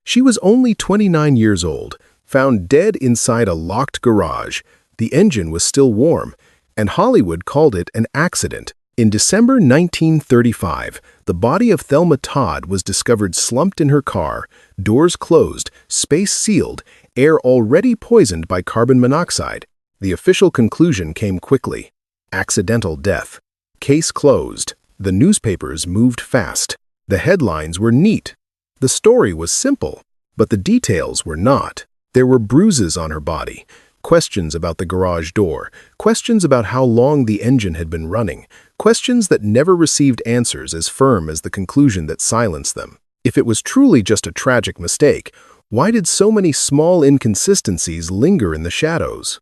She was only 29 years old, found dead inside a locked garage. The engine was still warm, and Hollywood called it an accident. In December 1935, the body of Thelma Todd was discovered slumped in her car, doors closed, space sealed, air already poisoned by carbon monoxide. The official conclusion came quickly: accidental death. Case closed. The newspapers moved fast. The headlines were neat. The story was simple, but the details were not. There were bruises on her body, questions about the garage door, questions about how long the engine had been running, questions that never received answers as firm as the conclusion that silenced them. If it was truly just a tragic mistake, why did so many small inconsistencies linger in the shadows?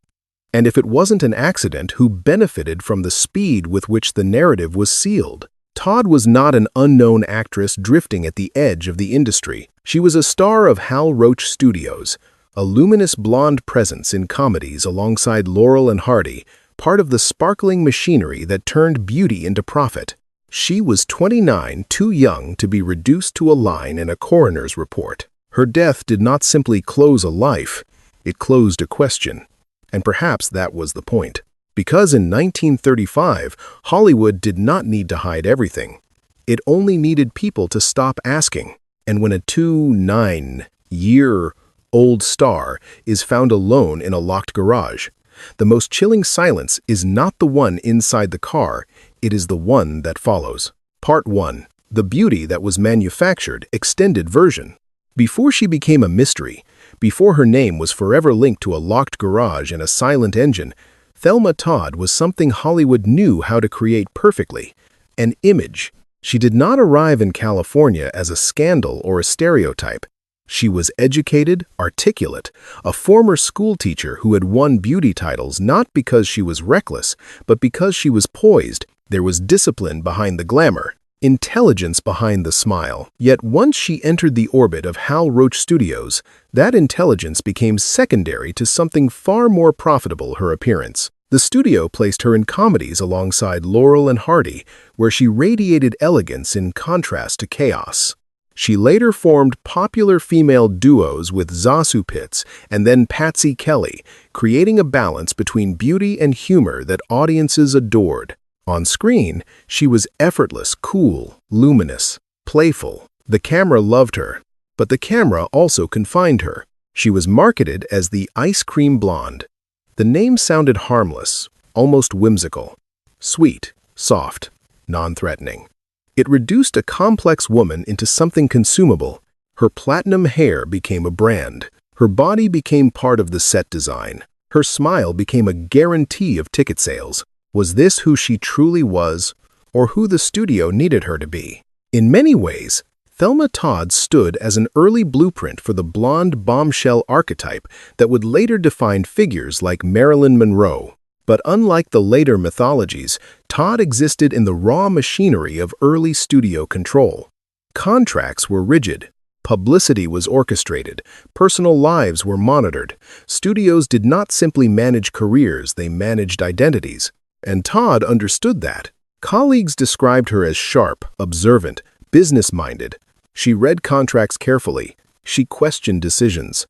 And if it wasn't an accident, who benefited from the speed with which the narrative was sealed? Todd was not an unknown actress drifting at the edge of the industry. She was a star of Hal Roach Studios, a luminous blonde presence in comedies alongside Laurel and Hardy, part of the sparkling machinery that turned beauty into profit. She was 29, too young to be reduced to a line in a coroner's report. Her death did not simply close a life, it closed a question. And perhaps that was the point. Because in 1935, Hollywood did not need to hide everything. It only needed people to stop asking. And when a 29-year-old star is found alone in a locked garage, the most chilling silence is not the one inside the car, it is the one that follows. Part 1. The Beauty That Was Manufactured, extended version. Before she became a mystery, before her name was forever linked to a locked garage and a silent engine, Thelma Todd was something Hollywood knew how to create perfectly: an image. She did not arrive in California as a scandal or a stereotype. She was educated, articulate, a former schoolteacher who had won beauty titles not because she was reckless, but because she was poised. There was discipline behind the glamour, intelligence behind the smile. Yet once she entered the orbit of Hal Roach Studios, that intelligence became secondary to something far more profitable: her appearance. The studio placed her in comedies alongside Laurel and Hardy, where she radiated elegance in contrast to chaos. She later formed popular female duos with Zasu Pitts and then Patsy Kelly, creating a balance between beauty and humor that audiences adored. On screen, she was effortless, cool, luminous, playful. The camera loved her, but the camera also confined her. She was marketed as the ice cream blonde. The name sounded harmless, almost whimsical, sweet, soft, non-threatening. It reduced a complex woman into something consumable. Her platinum hair became a brand. Her body became part of the set design. Her smile became a guarantee of ticket sales. Was this who she truly was, or who the studio needed her to be? In many ways, Thelma Todd stood as an early blueprint for the blonde bombshell archetype that would later define figures like Marilyn Monroe. But unlike the later mythologies, Todd existed in the raw machinery of early studio control. Contracts were rigid. Publicity was orchestrated. Personal lives were monitored. Studios did not simply manage careers, they managed identities. And Todd understood that. Colleagues described her as sharp, observant, business-minded. She read contracts carefully. She questioned decisions.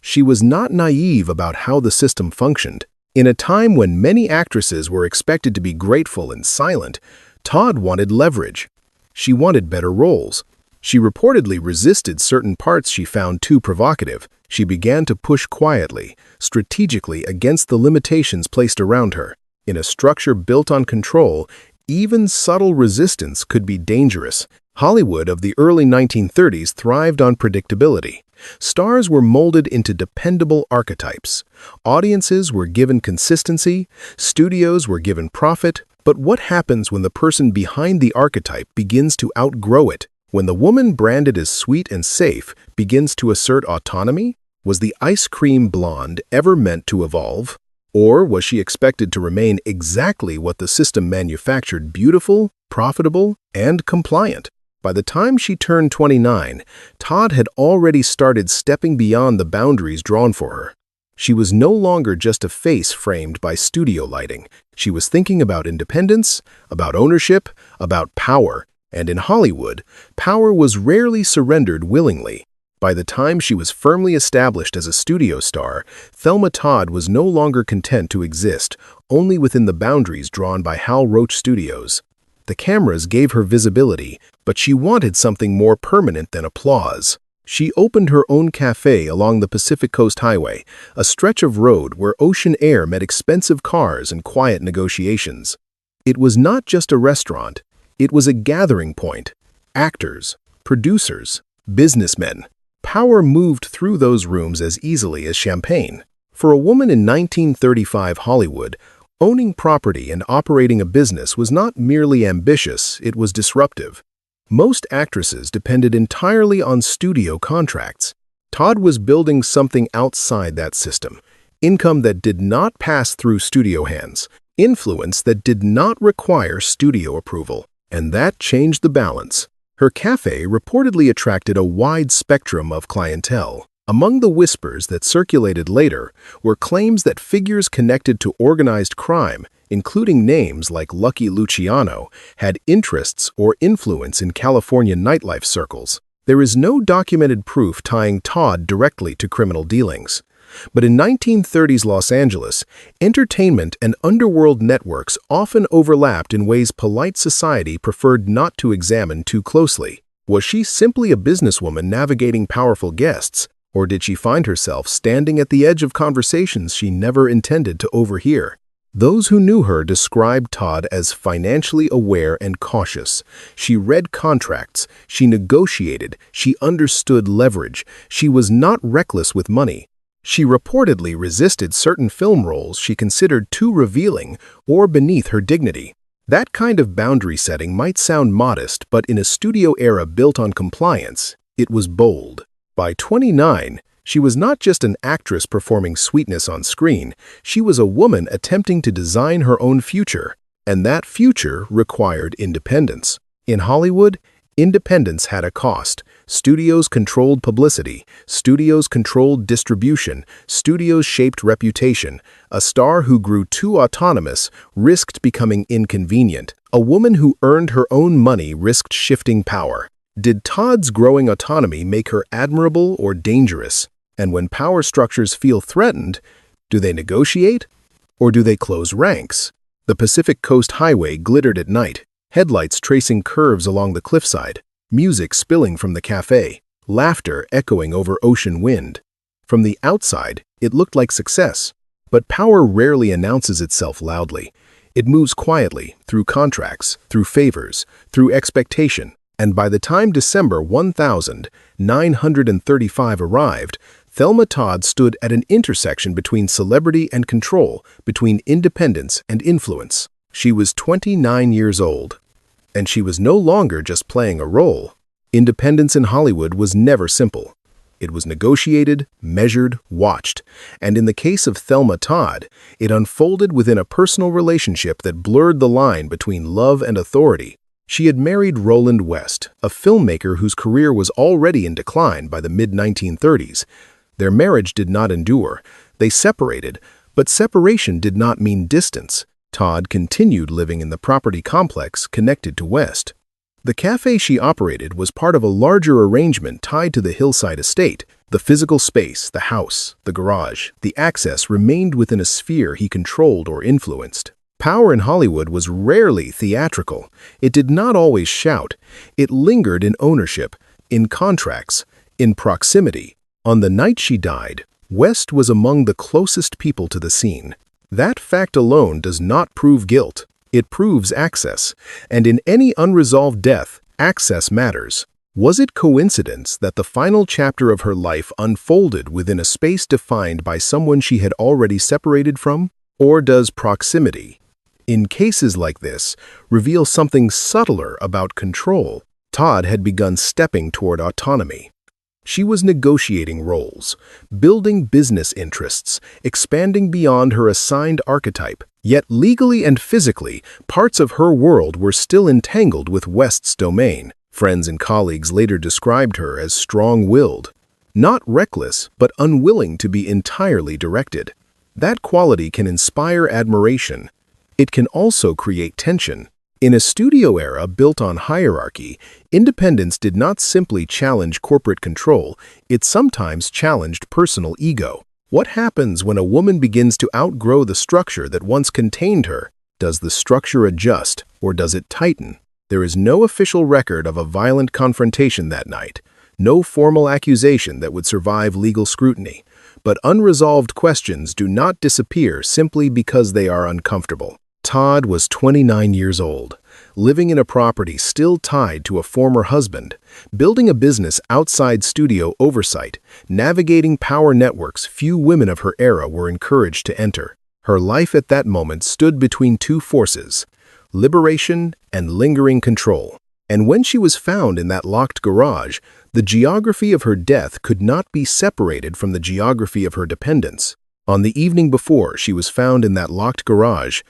She was not naive about how the system functioned. In a time when many actresses were expected to be grateful and silent, Todd wanted leverage. She wanted better roles. She reportedly resisted certain parts she found too provocative. She began to push quietly, strategically against the limitations placed around her. In a structure built on control, even subtle resistance could be dangerous. Hollywood of the early 1930s thrived on predictability. Stars were molded into dependable archetypes. Audiences were given consistency. Studios were given profit. But what happens when the person behind the archetype begins to outgrow it? When the woman branded as sweet and safe begins to assert autonomy? Was the ice cream blonde ever meant to evolve? Or was she expected to remain exactly what the system manufactured: beautiful, profitable, and compliant? By the time she turned 29, Todd had already started stepping beyond the boundaries drawn for her. She was no longer just a face framed by studio lighting. She was thinking about independence, about ownership, about power. And in Hollywood, power was rarely surrendered willingly. By the time she was firmly established as a studio star, Thelma Todd was no longer content to exist only within the boundaries drawn by Hal Roach Studios. The cameras gave her visibility, but she wanted something more permanent than applause. She opened her own cafe along the Pacific Coast Highway, a stretch of road where ocean air met expensive cars and quiet negotiations. It was not just a restaurant, it was a gathering point. Actors, producers, businessmen. Power moved through those rooms as easily as champagne. For a woman in 1935 Hollywood, owning property and operating a business was not merely ambitious, it was disruptive. Most actresses depended entirely on studio contracts. Todd was building something outside that system, income that did not pass through studio hands, influence that did not require studio approval, and that changed the balance. Her cafe reportedly attracted a wide spectrum of clientele. Among the whispers that circulated later were claims that figures connected to organized crime, including names like Lucky Luciano, had interests or influence in California nightlife circles. There is no documented proof tying Todd directly to criminal dealings. But in 1930s Los Angeles, entertainment and underworld networks often overlapped in ways polite society preferred not to examine too closely. Was she simply a businesswoman navigating powerful guests, or did she find herself standing at the edge of conversations she never intended to overhear? Those who knew her described Todd as financially aware and cautious. She read contracts, she negotiated, she understood leverage. She was not reckless with money. She reportedly resisted certain film roles she considered too revealing or beneath her dignity. That kind of boundary setting might sound modest, but in a studio era built on compliance, it was bold. By 29, she was not just an actress performing sweetness on screen, she was a woman attempting to design her own future, and that future required independence. In Hollywood, independence had a cost. Studios controlled publicity, studios controlled distribution, studios shaped reputation. A star who grew too autonomous risked becoming inconvenient. A woman who earned her own money risked shifting power. Did Todd's growing autonomy make her admirable or dangerous? And when power structures feel threatened, do they negotiate or do they close ranks? The Pacific Coast Highway glittered at night, headlights tracing curves along the cliffside, music spilling from the cafe, laughter echoing over ocean wind. From the outside, it looked like success, but power rarely announces itself loudly. It moves quietly, through contracts, through favors, through expectation, and by the time December 1935 arrived, Thelma Todd stood at an intersection between celebrity and control, between independence and influence. She was 29 years old, and she was no longer just playing a role. Independence in Hollywood was never simple. It was negotiated, measured, watched, and in the case of Thelma Todd, it unfolded within a personal relationship that blurred the line between love and authority. She had married Roland West, a filmmaker whose career was already in decline by the mid-1930s. Their marriage did not endure. They separated, but separation did not mean distance. Todd continued living in the property complex connected to West. The cafe she operated was part of a larger arrangement tied to the hillside estate. The physical space, the house, the garage, the access remained within a sphere he controlled or influenced. Power in Hollywood was rarely theatrical. It did not always shout. It lingered in ownership, in contracts, in proximity. On the night she died, West was among the closest people to the scene. That fact alone does not prove guilt. It proves access. And in any unresolved death, access matters. Was it coincidence that the final chapter of her life unfolded within a space defined by someone she had already separated from? Or does proximity, in cases like this, reveal something subtler about control? Todd had begun stepping toward autonomy. She was negotiating roles, building business interests, expanding beyond her assigned archetype. Yet legally and physically, parts of her world were still entangled with West's domain. Friends and colleagues later described her as strong-willed, not reckless, but unwilling to be entirely directed. That quality can inspire admiration. It can also create tension. In a studio era built on hierarchy, independence did not simply challenge corporate control, it sometimes challenged personal ego. What happens when a woman begins to outgrow the structure that once contained her? Does the structure adjust, or does it tighten? There is no official record of a violent confrontation that night, no formal accusation that would survive legal scrutiny. But unresolved questions do not disappear simply because they are uncomfortable. Todd was 29 years old, living in a property still tied to a former husband, building a business outside studio oversight, navigating power networks few women of her era were encouraged to enter. Her life at that moment stood between two forces, liberation and lingering control. And when she was found in that locked garage, the geography of her death could not be separated from the geography of her dependence. On the evening before she was found in that locked garage,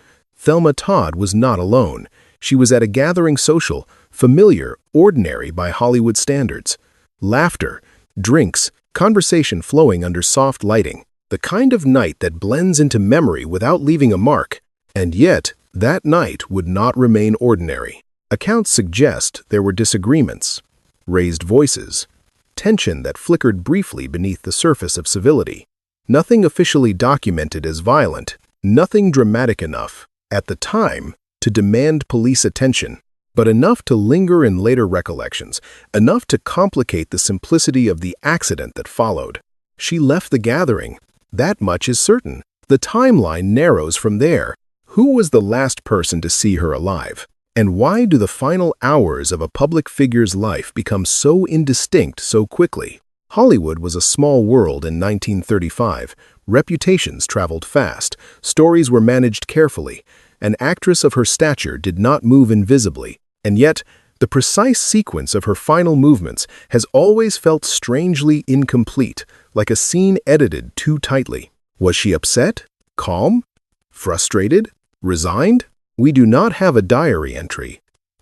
Thelma Todd was not alone. She was at a gathering social, familiar, ordinary by Hollywood standards. Laughter, drinks, conversation flowing under soft lighting. The kind of night that blends into memory without leaving a mark. And yet, that night would not remain ordinary. Accounts suggest there were disagreements, raised voices, tension that flickered briefly beneath the surface of civility. Nothing officially documented as violent, nothing dramatic enough, at the time, to demand police attention, but enough to linger in later recollections, enough to complicate the simplicity of the accident that followed. She left the gathering. That much is certain. The timeline narrows from there. Who was the last person to see her alive? And why do the final hours of a public figure's life become so indistinct so quickly? Hollywood was a small world in 1935. Reputations traveled fast. Stories were managed carefully. An actress of her stature did not move invisibly. And yet, the precise sequence of her final movements has always felt strangely incomplete, like a scene edited too tightly. Was she upset? Calm? Frustrated? Resigned? We do not have a diary entry.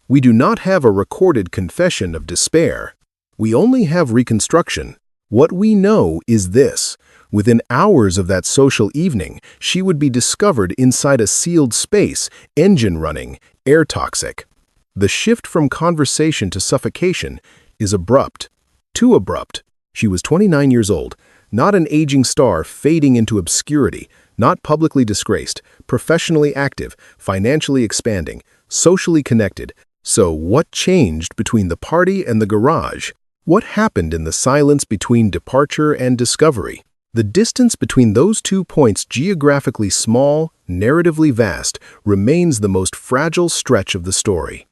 We do not have a recorded confession of despair. We only have reconstruction. What we know is this. Within hours of that social evening, she would be discovered inside a sealed space, engine running, air toxic. The shift from conversation to suffocation is abrupt. Too abrupt. She was 29 years old, not an aging star fading into obscurity, not publicly disgraced, professionally active, financially expanding, socially connected. So what changed between the party and the garage? What happened in the silence between departure and discovery? The distance between those 2 points, geographically small, narratively vast, remains the most fragile stretch of the story.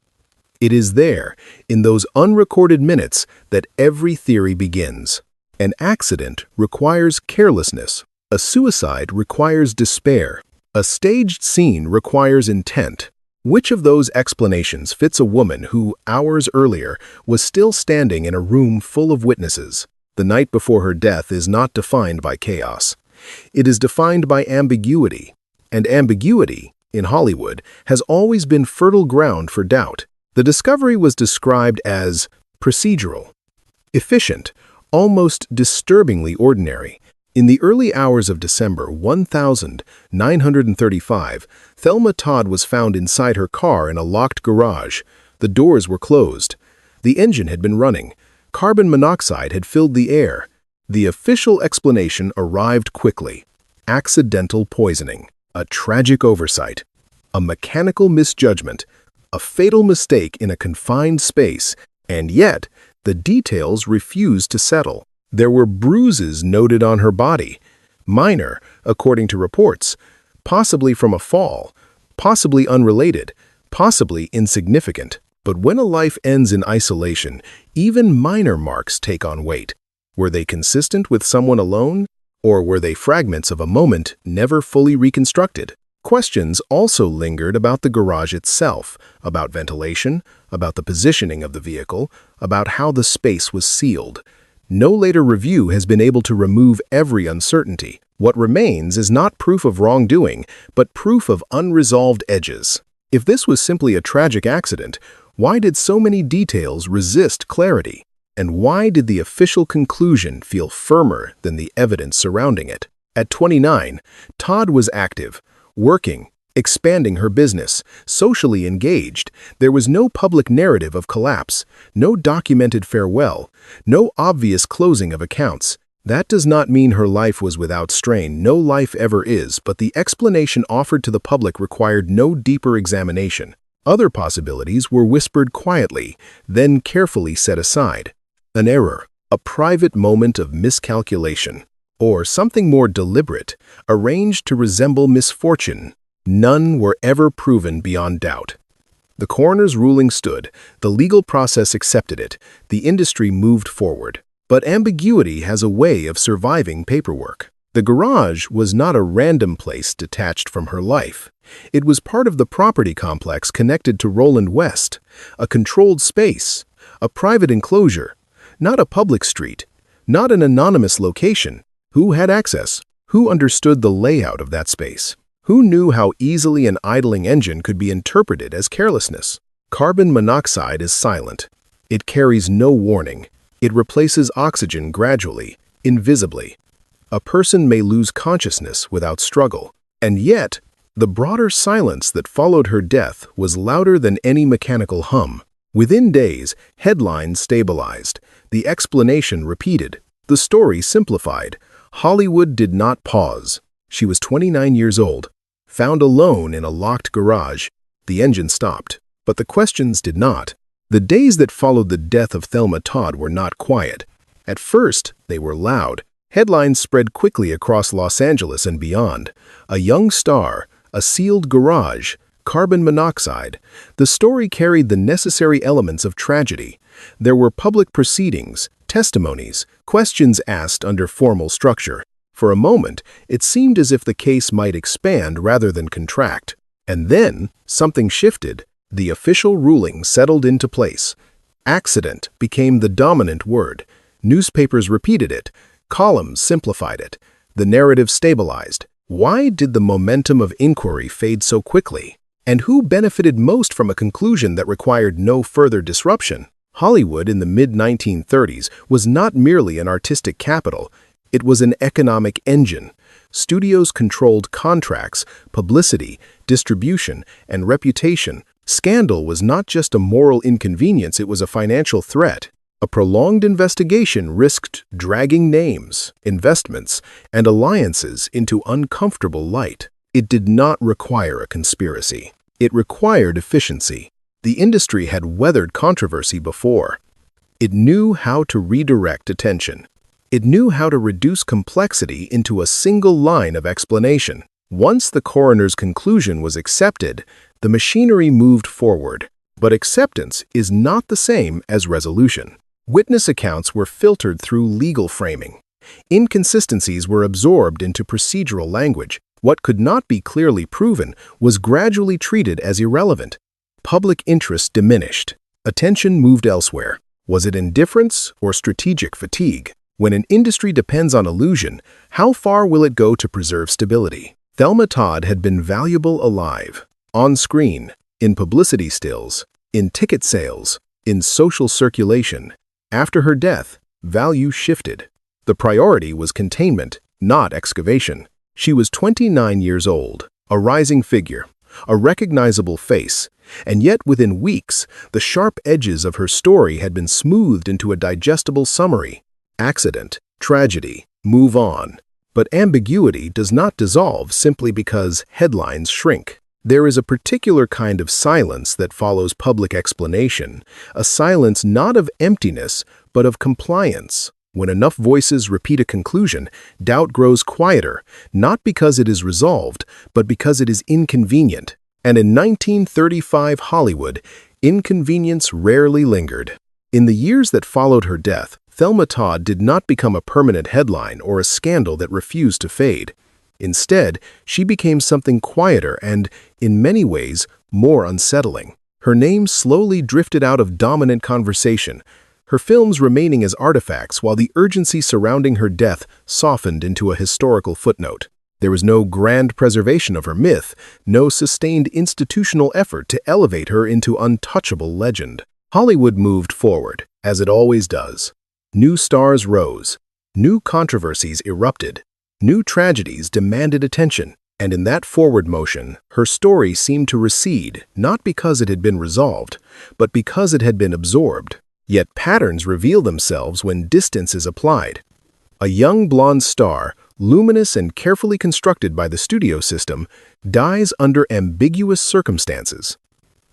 It is there, in those unrecorded minutes, that every theory begins. An accident requires carelessness. A suicide requires despair. A staged scene requires intent. Which of those explanations fits a woman who, hours earlier, was still standing in a room full of witnesses? The night before her death is not defined by chaos. It is defined by ambiguity. And ambiguity, in Hollywood, has always been fertile ground for doubt. The discovery was described as procedural, efficient, almost disturbingly ordinary. In the early hours of December 1935, Thelma Todd was found inside her car in a locked garage. The doors were closed. The engine had been running. Carbon monoxide had filled the air. The official explanation arrived quickly. Accidental poisoning, a tragic oversight, a mechanical misjudgment, a fatal mistake in a confined space, and yet the details refused to settle. There were bruises noted on her body, minor, according to reports, possibly from a fall, possibly unrelated, possibly insignificant. But when a life ends in isolation, even minor marks take on weight. Were they consistent with someone alone, or were they fragments of a moment never fully reconstructed? Questions also lingered about the garage itself, about ventilation, about the positioning of the vehicle, about how the space was sealed. No later review has been able to remove every uncertainty. What remains is not proof of wrongdoing, but proof of unresolved edges. If this was simply a tragic accident, why did so many details resist clarity? And why did the official conclusion feel firmer than the evidence surrounding it? At 29, Todd was active, working, expanding her business, socially engaged. There was no public narrative of collapse, no documented farewell, no obvious closing of accounts. That does not mean her life was without strain. No life ever is, but the explanation offered to the public required no deeper examination. Other possibilities were whispered quietly, then carefully set aside. An error, a private moment of miscalculation, or something more deliberate, arranged to resemble misfortune. None were ever proven beyond doubt. The coroner's ruling stood, the legal process accepted it, the industry moved forward. But ambiguity has a way of surviving paperwork. The garage was not a random place detached from her life. It was part of the property complex connected to Roland West, a controlled space, a private enclosure, not a public street, not an anonymous location. Who had access? Who understood the layout of that space? Who knew how easily an idling engine could be interpreted as carelessness? Carbon monoxide is silent. It carries no warning. It replaces oxygen gradually, invisibly. A person may lose consciousness without struggle. And yet, the broader silence that followed her death was louder than any mechanical hum. Within days, headlines stabilized, the explanation repeated, the story simplified. Hollywood did not pause. She was 29 years old, found alone in a locked garage. The engine stopped, but the questions did not. The days that followed the death of Thelma Todd were not quiet. At first, they were loud. Headlines spread quickly across Los Angeles and beyond. A young star, a sealed garage, carbon monoxide. The story carried the necessary elements of tragedy. There were public proceedings, testimonies, questions asked under formal structure. For a moment, it seemed as if the case might expand rather than contract. And then, something shifted. The official ruling settled into place. Accident became the dominant word. Newspapers repeated it. Columns simplified it. The narrative stabilized. Why did the momentum of inquiry fade so quickly? And who benefited most from a conclusion that required no further disruption? Hollywood in the mid-1930s was not merely an artistic capital. It was an economic engine. Studios controlled contracts, publicity, distribution, and reputation. Scandal was not just a moral inconvenience, it was a financial threat. A prolonged investigation risked dragging names, investments, and alliances into uncomfortable light. It did not require a conspiracy. It required efficiency. The industry had weathered controversy before. It knew how to redirect attention. It knew how to reduce complexity into a single line of explanation. Once the coroner's conclusion was accepted, the machinery moved forward. But acceptance is not the same as resolution. Witness accounts were filtered through legal framing. Inconsistencies were absorbed into procedural language. What could not be clearly proven was gradually treated as irrelevant. Public interest diminished. Attention moved elsewhere. Was it indifference or strategic fatigue? When an industry depends on illusion, how far will it go to preserve stability? Thelma Todd had been valuable alive, on screen, in publicity stills, in ticket sales, in social circulation. After her death, value shifted. The priority was containment, not excavation. She was 29 years old, a rising figure, a recognizable face, and yet within weeks, the sharp edges of her story had been smoothed into a digestible summary. Accident, tragedy, move on. But ambiguity does not dissolve simply because headlines shrink. There is a particular kind of silence that follows public explanation, a silence not of emptiness, but of compliance. When enough voices repeat a conclusion, doubt grows quieter, not because it is resolved, but because it is inconvenient. And in 1935 Hollywood, inconvenience rarely lingered. In the years that followed her death, Thelma Todd did not become a permanent headline or a scandal that refused to fade. Instead, she became something quieter and, in many ways, more unsettling. Her name slowly drifted out of dominant conversation, her films remaining as artifacts while the urgency surrounding her death softened into a historical footnote. There was no grand preservation of her myth, no sustained institutional effort to elevate her into untouchable legend. Hollywood moved forward, as it always does. New stars rose, new controversies erupted, new tragedies demanded attention. And in that forward motion, her story seemed to recede, not because it had been resolved, but because it had been absorbed. Yet patterns reveal themselves when distance is applied. A young blonde star, luminous and carefully constructed by the studio system, dies under ambiguous circumstances.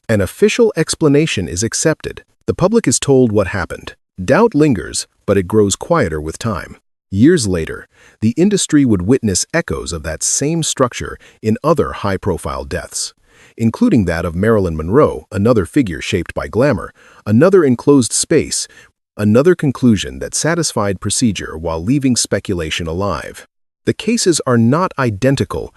An official explanation is accepted. The public is told what happened. Doubt lingers, but it grows quieter with time. Years later, the industry would witness echoes of that same structure in other high-profile deaths, including that of Marilyn Monroe, another figure shaped by glamour, another enclosed space, another conclusion that satisfied procedure while leaving speculation alive. The cases are not identical,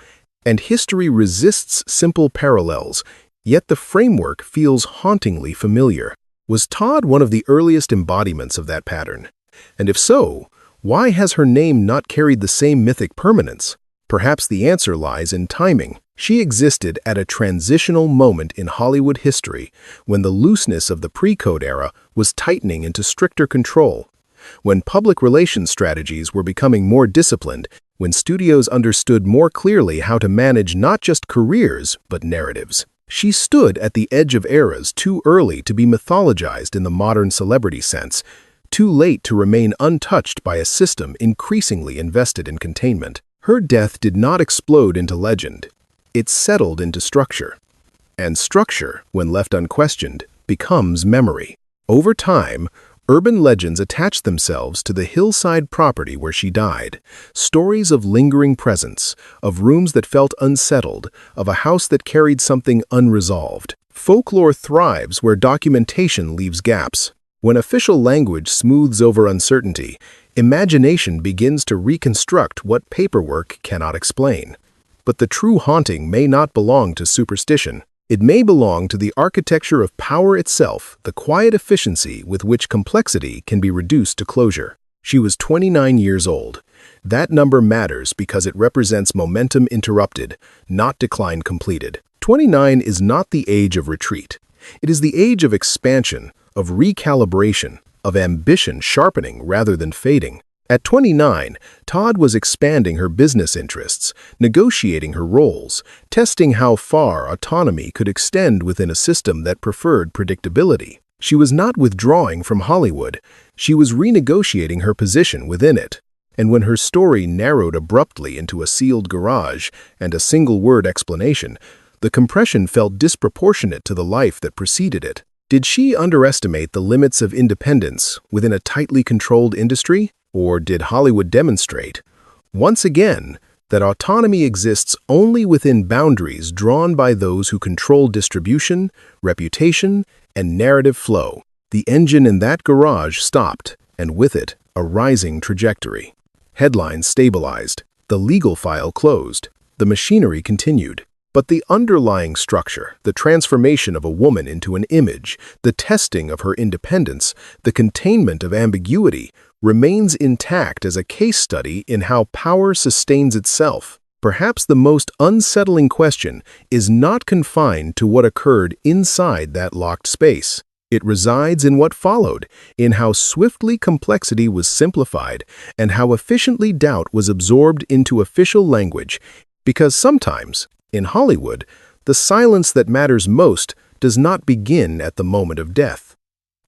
and history resists simple parallels, yet the framework feels hauntingly familiar. Was Todd one of the earliest embodiments of that pattern? And if so, why has her name not carried the same mythic permanence? Perhaps the answer lies in timing. She existed at a transitional moment in Hollywood history when the looseness of the pre-code era was tightening into stricter control, when public relations strategies were becoming more disciplined, when studios understood more clearly how to manage not just careers but narratives. She stood at the edge of eras too early to be mythologized in the modern celebrity sense, too late to remain untouched by a system increasingly invested in containment. Her death did not explode into legend. It settled into structure. And structure, when left unquestioned, becomes memory. Over time, urban legends attach themselves to the hillside property where she died. Stories of lingering presence, of rooms that felt unsettled, of a house that carried something unresolved. Folklore thrives where documentation leaves gaps. When official language smooths over uncertainty, imagination begins to reconstruct what paperwork cannot explain. But the true haunting may not belong to superstition. It may belong to the architecture of power itself, the quiet efficiency with which complexity can be reduced to closure. She was 29 years old. That number matters because it represents momentum interrupted, not decline completed. 29 is not the age of retreat. It is the age of expansion, of recalibration, of ambition sharpening rather than fading. At 29, Todd was expanding her business interests, negotiating her roles, testing how far autonomy could extend within a system that preferred predictability. She was not withdrawing from Hollywood, she was renegotiating her position within it. And when her story narrowed abruptly into a sealed garage and a single-word explanation, the compression felt disproportionate to the life that preceded it. Did she underestimate the limits of independence within a tightly controlled industry? Or did Hollywood demonstrate, once again, that autonomy exists only within boundaries drawn by those who control distribution, reputation, and narrative flow? The engine in that garage stopped, and with it, a rising trajectory. Headlines stabilized, the legal file closed, the machinery continued. But the underlying structure, the transformation of a woman into an image, the testing of her independence, the containment of ambiguity, remains intact as a case study in how power sustains itself. Perhaps the most unsettling question is not confined to what occurred inside that locked space. It resides in what followed, in how swiftly complexity was simplified and how efficiently doubt was absorbed into official language, because sometimes, in Hollywood, the silence that matters most does not begin at the moment of death.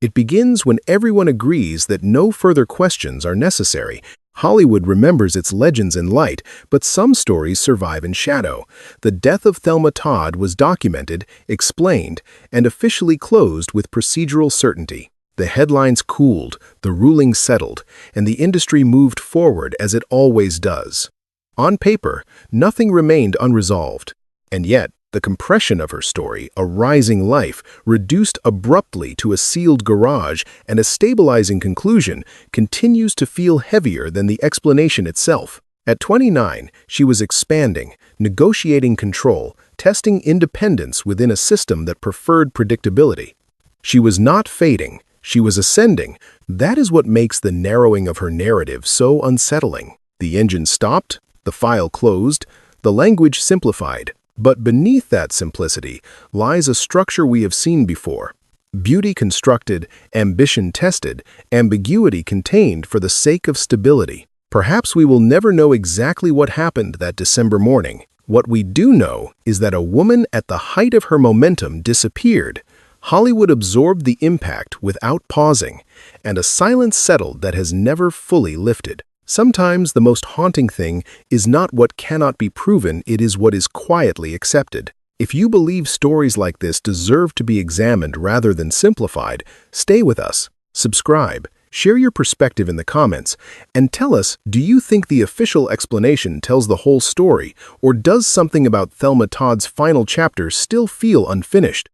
It begins when everyone agrees that no further questions are necessary. Hollywood remembers its legends in light, but some stories survive in shadow. The death of Thelma Todd was documented, explained, and officially closed with procedural certainty. The headlines cooled, the ruling settled, and the industry moved forward as it always does. On paper, nothing remained unresolved. And yet, the compression of her story, a rising life, reduced abruptly to a sealed garage and a stabilizing conclusion, continues to feel heavier than the explanation itself. At 29, she was expanding, negotiating control, testing independence within a system that preferred predictability. She was not fading, she was ascending. That is what makes the narrowing of her narrative so unsettling. The engine stopped, the file closed, the language simplified. But beneath that simplicity lies a structure we have seen before. Beauty constructed, ambition tested, ambiguity contained for the sake of stability. Perhaps we will never know exactly what happened that December morning, What we do know is that a woman at the height of her momentum disappeared. Hollywood absorbed the impact without pausing, and a silence settled that has never fully lifted. Sometimes the most haunting thing is not what cannot be proven, it is what is quietly accepted. If you believe stories like this deserve to be examined rather than simplified, stay with us, subscribe, share your perspective in the comments, and tell us, do you think the official explanation tells the whole story, or does something about Thelma Todd's final chapter still feel unfinished?